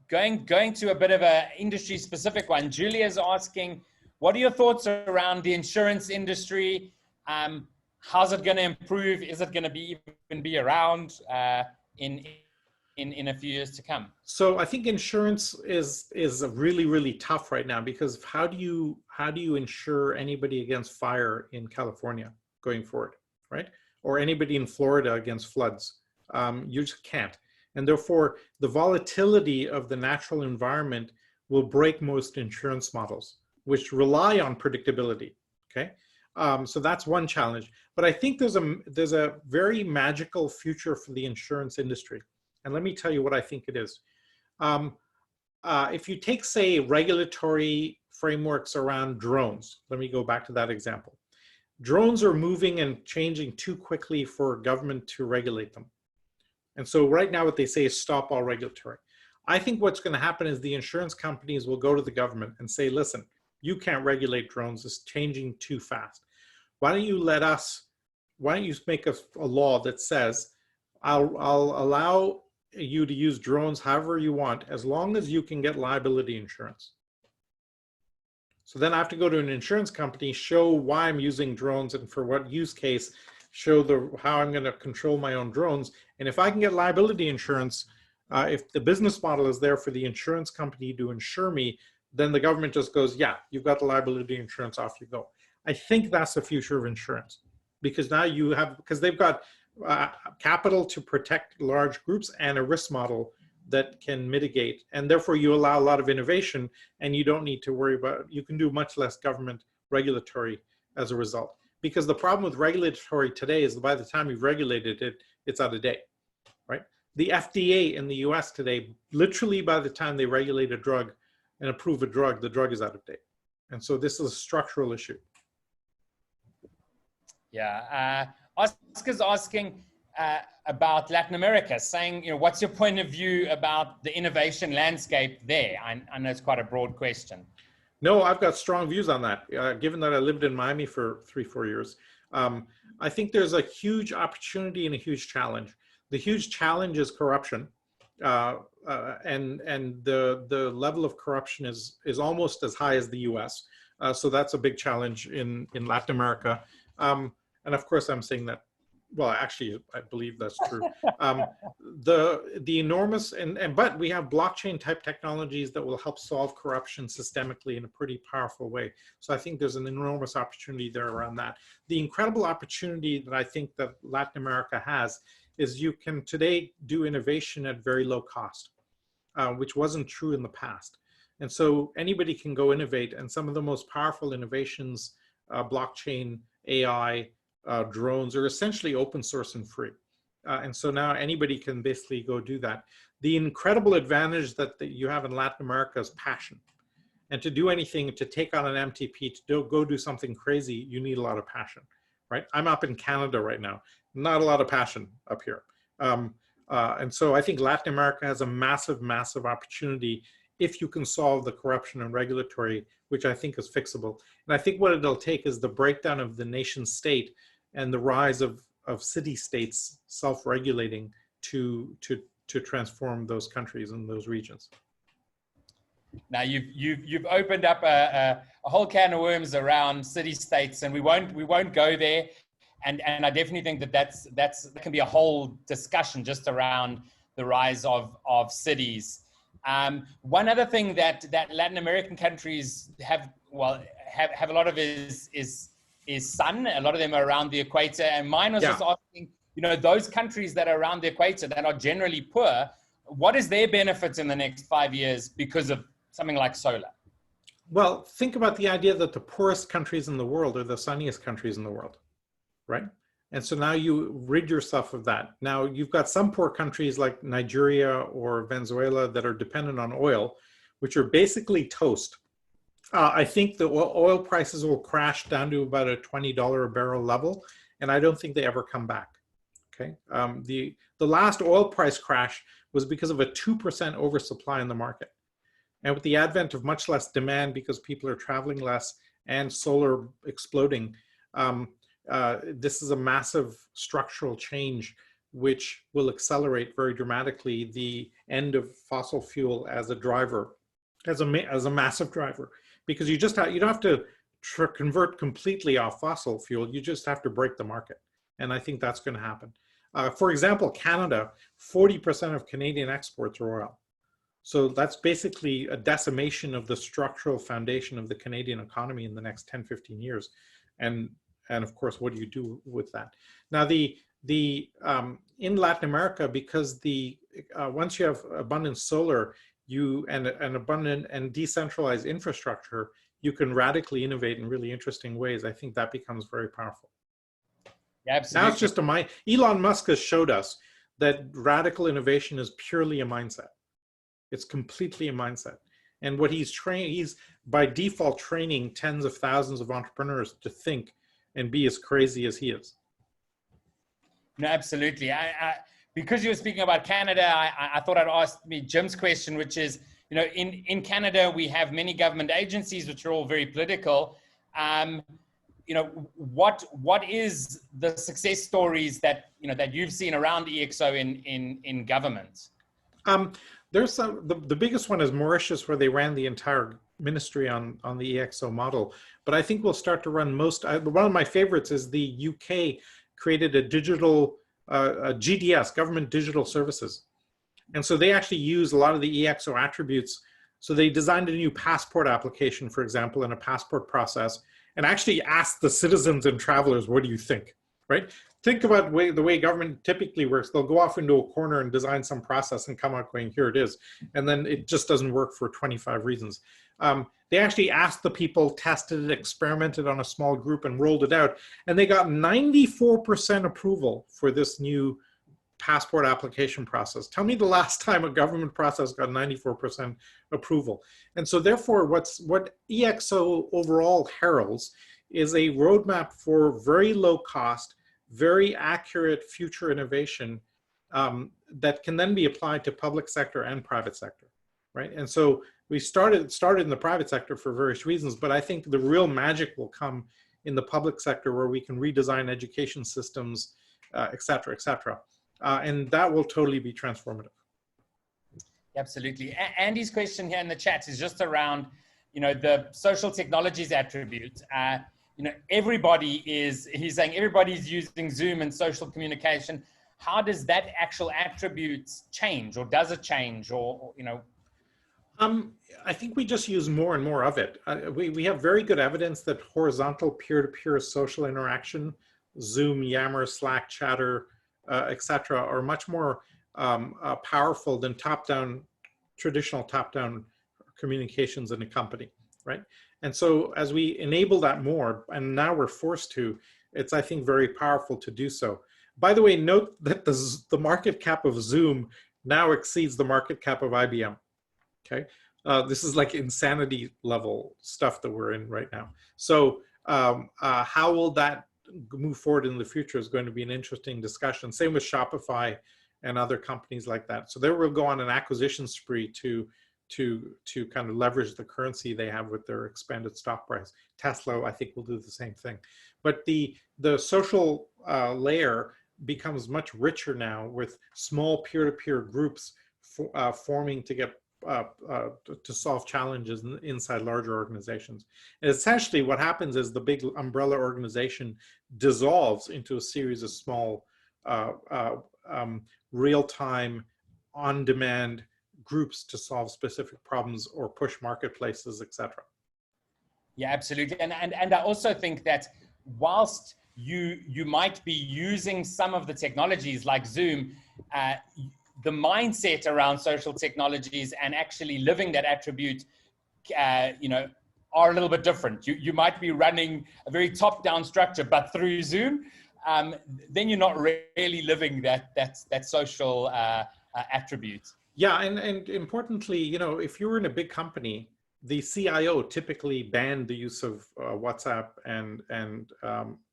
going to a bit of an industry specific one, Julia's asking, what are your thoughts around the insurance industry? How's it going to improve? Is it going to even be around in a few years to come? So I think insurance is really, really tough right now, because how do you insure anybody against fire in California going forward, right? Or anybody in Florida against floods? You just can't. And therefore, the volatility of the natural environment will break most insurance models, which rely on predictability, okay? So that's one challenge. But I think there's a very magical future for the insurance industry. And let me tell you what I think it is. If you take, say, regulatory frameworks around drones. Let me go back to that example. Drones are moving and changing too quickly for government to regulate them. And so right now what they say is stop all regulatory. I think what's going to happen is the insurance companies will go to the government and say, listen, you can't regulate drones. It's changing too fast. Why don't you make a law that says, I'll allow you to use drones however you want, as long as you can get liability insurance. So then I have to go to an insurance company, show why I'm using drones and for what use case, show how I'm going to control my own drones. And if I can get liability insurance, if the business model is there for the insurance company to insure me, then the government just goes, yeah, you've got the liability insurance, off you go. I think that's the future of insurance, because now because they've got capital to protect large groups and a risk model that can mitigate, and therefore you allow a lot of innovation, and you don't need to worry about, you can do much less government regulatory as a result. Because the problem with regulatory today is that by the time you've regulated it, it's out of date, right? The FDA in the US today, literally by the time they regulate a drug and approve a drug, the drug is out of date. And so this is a structural issue. Yeah, Oscar's asking about Latin America, saying, what's your point of view about the innovation landscape there? I know it's quite a broad question. No, I've got strong views on that. Given that I lived in Miami for 3-4 years, I think there's a huge opportunity and a huge challenge. The huge challenge is corruption, and the level of corruption is almost as high as the U.S. So that's a big challenge in Latin America. And of course, I'm saying that, well, actually, I believe that's true. The enormous, but we have blockchain type technologies that will help solve corruption systemically in a pretty powerful way. So I think there's an enormous opportunity there around that. The incredible opportunity that I think that Latin America has is you can today do innovation at very low cost, which wasn't true in the past. And so anybody can go innovate, and some of the most powerful innovations, blockchain, AI, drones, are essentially open source and free. And so now anybody can basically go do that. The incredible advantage that you have in Latin America is passion. And to do anything, to take on an MTP, to go do something crazy, you need a lot of passion, right? I'm up in Canada right now. Not a lot of passion up here. And so I think Latin America has a massive, massive opportunity if you can solve the corruption and regulatory, which I think is fixable. And I think what it'll take is the breakdown of the nation state and the rise of city-states self-regulating to transform those countries and those regions. Now you've opened up a whole can of worms around city-states, and we won't go there. And I definitely think that can be a whole discussion just around the rise of cities. One other thing that Latin American countries have a lot of is sun. A lot of them are around the equator. And mine was just asking, those countries that are around the equator that are generally poor, what is their benefit in the next 5 years because of something like solar? Well, think about the idea that the poorest countries in the world are the sunniest countries in the world, right? And so now you rid yourself of that. Now you've got some poor countries like Nigeria or Venezuela that are dependent on oil, which are basically toast. I think the oil prices will crash down to about a $20 a barrel level, and I don't think they ever come back. Okay, the last oil price crash was because of a 2% oversupply in the market, and with the advent of much less demand because people are traveling less and solar exploding, this is a massive structural change which will accelerate very dramatically the end of fossil fuel as a driver, as a massive driver. Because you don't have to convert completely off fossil fuel, you just have to break the market. And I think that's going to happen. For example, Canada, 40% of Canadian exports are oil. So that's basically a decimation of the structural foundation of the Canadian economy in the next 10, 15 years. And of course, what do you do with that? Now, in Latin America, because once you have abundant solar, and an abundant and decentralized infrastructure, you can radically innovate in really interesting ways. I think that becomes very powerful. Yeah, absolutely. Now it's just Elon Musk has showed us that radical innovation is purely a mindset. It's completely a mindset. And what he's by default training tens of thousands of entrepreneurs to think and be as crazy as he is. No, absolutely. Because you were speaking about Canada, I thought I'd ask me Jim's question, which is, in Canada, we have many government agencies, which are all very political. What is the success stories that, that you've seen around EXO in government? There's the biggest one is Mauritius, where they ran the entire ministry on the EXO model. But I think we'll start to run one of my favorites is the UK created a digital GDS, Government Digital Services. And so they actually use a lot of the EXO attributes. So they designed a new passport application, for example, in a passport process, and actually asked the citizens and travelers, what do you think, right? Think about the way government typically works. They'll go off into a corner and design some process and come out going, here it is. And then it just doesn't work for 25 reasons. They actually asked the people, tested it, experimented on a small group and rolled it out. And they got 94% approval for this new passport application process. Tell me the last time a government process got 94% approval. And so therefore what EXO overall heralds is a roadmap for very low cost, very accurate future innovation that can then be applied to public sector and private sector, right? And so we started in the private sector for various reasons, but I think the real magic will come in the public sector, where we can redesign education systems, et cetera, et cetera. And that will totally be transformative. Absolutely. Andy's question here in the chat is just around, the social technologies attribute. He's saying everybody's using Zoom and social communication. How does that actual attribute change, or does it change, or? I think we just use more and more of it. We have very good evidence that horizontal peer-to-peer social interaction, Zoom, Yammer, Slack, Chatter, etc., are much more powerful than traditional top-down communications in a company, right? And so as we enable that more, and now we're forced to, it's, I think, very powerful to do so. By the way, note that the market cap of Zoom now exceeds the market cap of IBM, okay? This is like insanity level stuff that we're in right now. So how will that move forward in the future is going to be an interesting discussion. Same with Shopify and other companies like that. So they will go on an acquisition spree to kind of leverage the currency they have with their expanded stock price. Tesla, I think, will do the same thing. But the social layer becomes much richer now, with small peer-to-peer groups forming to get to solve challenges inside larger organizations. And essentially what happens is the big umbrella organization dissolves into a series of small real-time, on-demand groups to solve specific problems or push marketplaces, etc. Yeah, absolutely. And I also think that whilst you might be using some of the technologies like Zoom, the mindset around social technologies and actually living that attribute, are a little bit different. You might be running a very top-down structure, but through Zoom, then you're not really living that social attribute. Yeah, and importantly, if you were in a big company, the CIO typically banned the use of WhatsApp and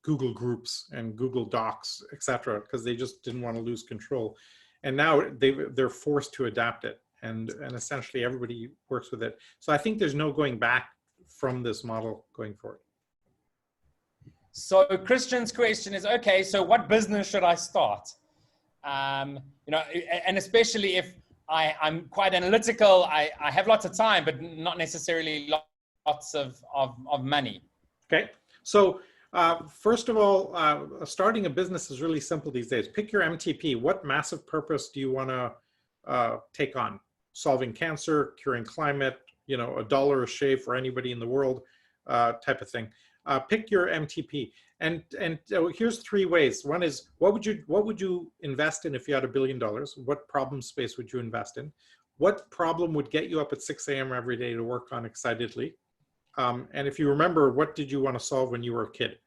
Google Groups and Google Docs, etc., because they just didn't want to lose control. And now they're forced to adapt it, and essentially everybody works with it. So I think there's no going back from this model going forward. So Christian's question is, okay, so what business should I start? And especially if I'm quite analytical, I have lots of time, but not necessarily lots of money. Okay, so first of all, starting a business is really simple these days. Pick your MTP. What massive purpose do you want to take on? Solving cancer, curing climate, $1 a shave for anybody in the world, type of thing. Pick your MTP. And here's 3 ways. One is, what would you invest in if you had $1 billion? What problem space would you invest in? What problem would get you up at 6 a.m. every day to work on excitedly? And if you remember, what did you want to solve when you were a kid?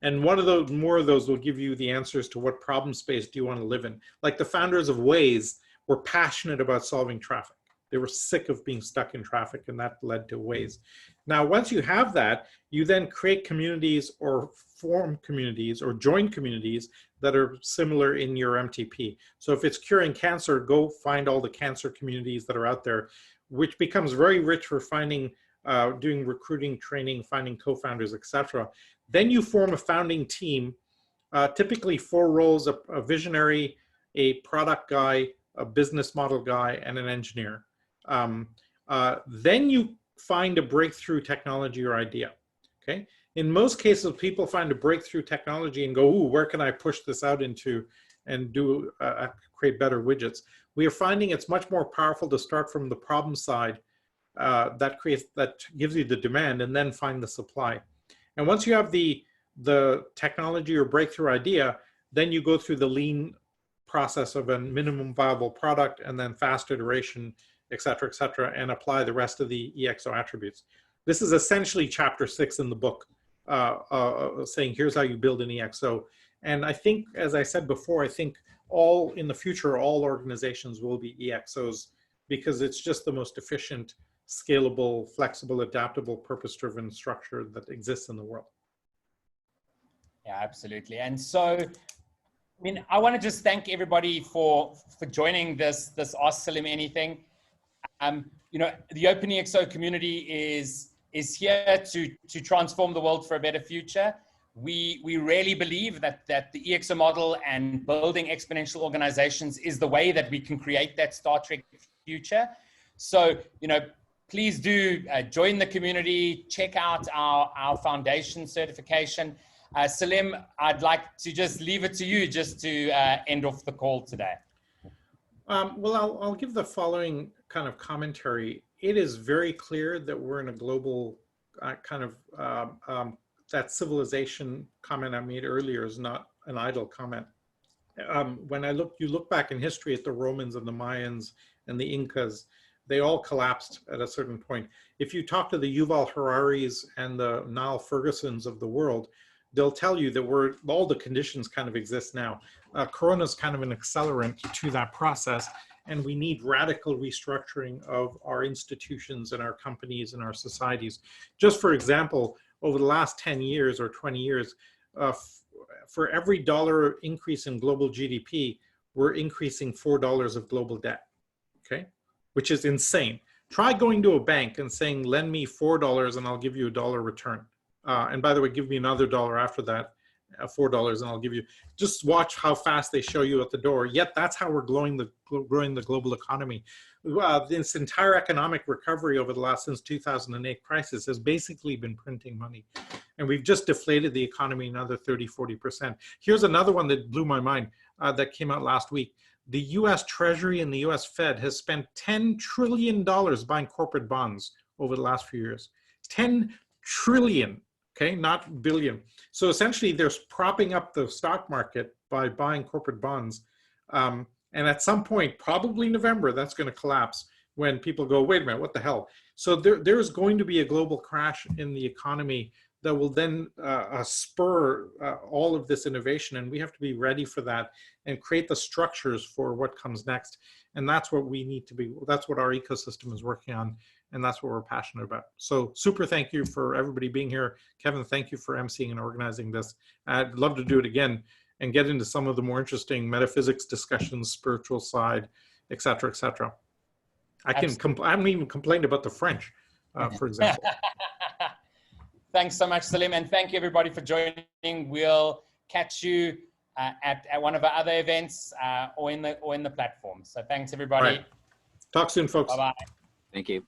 And more of those will give you the answers to what problem space do you want to live in. Like the founders of Waze were passionate about solving traffic, They were sick of being stuck in traffic, and that led to ways. Now, once you have that, you then create communities or form communities or join communities that are similar in your MTP. So if it's curing cancer, go find all the cancer communities that are out there, which becomes very rich for finding, doing recruiting, training, finding co-founders, etc. Then you form a founding team, typically 4 roles, a visionary, a product guy, a business model guy, and an engineer. Then you find a breakthrough technology or idea, okay? In most cases, people find a breakthrough technology and go, ooh, where can I push this out into and do create better widgets? We are finding it's much more powerful to start from the problem side that gives you the demand, and then find the supply. And once you have the technology or breakthrough idea, then you go through the lean process of a minimum viable product, and then fast iteration, et cetera, and apply the rest of the EXO attributes. This is essentially chapter 6 in the book, saying here's how you build an EXO. And I think, as I said before, I think in the future, all organizations will be EXOs, because it's just the most efficient, scalable, flexible, adaptable, purpose-driven structure that exists in the world. Yeah, absolutely. And so, I mean, I want to just thank everybody for joining this Ask Salim Anything. You know, the Open EXO community is here to transform the world for a better future. We really believe that the EXO model and building exponential organizations is the way that we can create that Star Trek future. So, you know, please do join the community, check out our foundation certification. Salim, I'd like to just leave it to you just to end off the call today. Well, I'll give the following kind of commentary. It is very clear that we're in a global kind of, that civilization comment I made earlier is not an idle comment. When you look back in history at the Romans and the Mayans and the Incas, they all collapsed at a certain point. If you talk to the Yuval Hararis and the Niall Fergusons of the world, they'll tell you that all the conditions kind of exist now. Corona is kind of an accelerant to that process, and we need radical restructuring of our institutions and our companies and our societies. Just for example, over the last 10 years or 20 years, for every dollar increase in global GDP, we're increasing $4 of global debt, okay? Which is insane. Try going to a bank and saying, lend me $4 and I'll give you $1 return. And by the way, give me another $1 after that, $4, and I'll give you, just watch how fast they show you at the door. Yet that's how we're growing the global economy. This entire economic recovery over the last, since 2008 crisis has basically been printing money. And we've just deflated the economy another 30, 40%. Here's another one that blew my mind that came out last week. The US Treasury and the US Fed has spent $10 trillion buying corporate bonds over the last few years. 10 trillion. Okay, not billion. So essentially, they're propping up the stock market by buying corporate bonds. And at some point, probably November, that's going to collapse when people go, wait a minute, what the hell? So there's going to be a global crash in the economy that will then spur all of this innovation. And we have to be ready for that and create the structures for what comes next. And that's what we need to be, that's what our ecosystem is working on. And that's what we're passionate about. So super thank you for everybody being here. Kevin, thank you for emceeing and organizing this. I'd love to do it again and get into some of the more interesting metaphysics discussions, spiritual side, et cetera, et cetera. I haven't even complained about the French, for example. Thanks so much, Salim. And thank you everybody for joining. We'll catch you at one of our other events or in the platform. So thanks everybody. Right. Talk soon, folks. Bye-bye. Thank you.